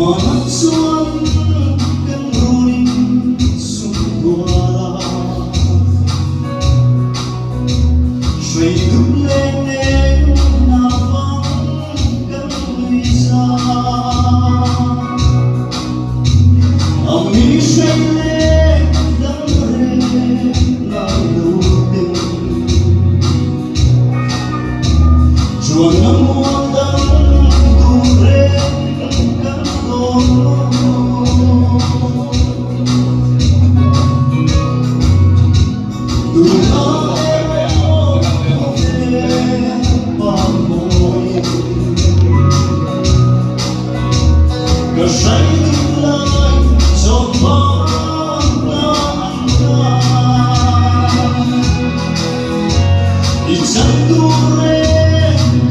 mùa nắng xuân cánh đôi xuân qua trời thức lên đêm nào vắng cánh đôi xa ông đi say lên đắm rê lại đầu tình chuông nắng muôn đắng tu rê cánh đôi từ đó cờ say tương lai cho bóng nắng đi chân tu rê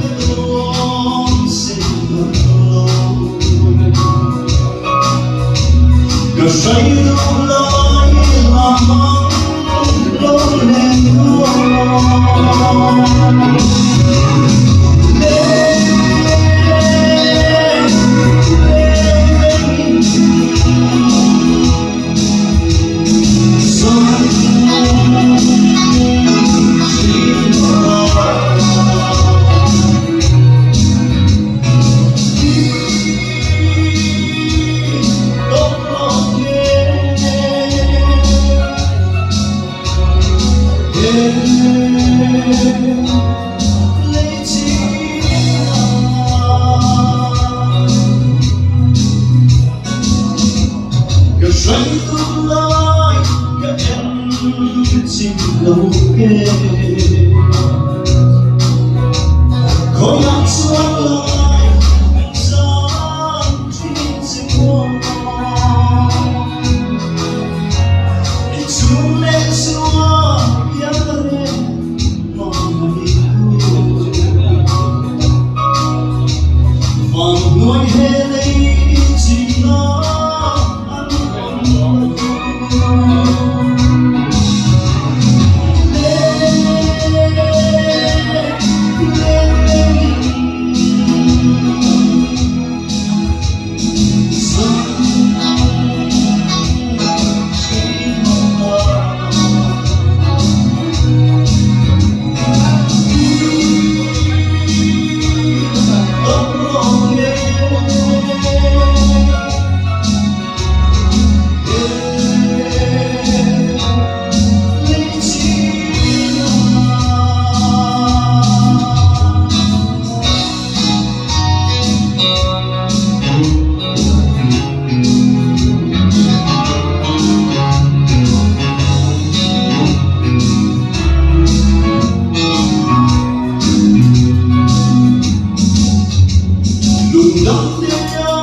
cái đón xin lâu cờ say tương lai là mong lâu lên cờ say tương lai các em xin lâu kề khói nắng xuân lại gian trên rừng hoa đi xuống lên xua yếm lên mong đi vòng nuôi hết lấy chỉ nó đừng đắm đêm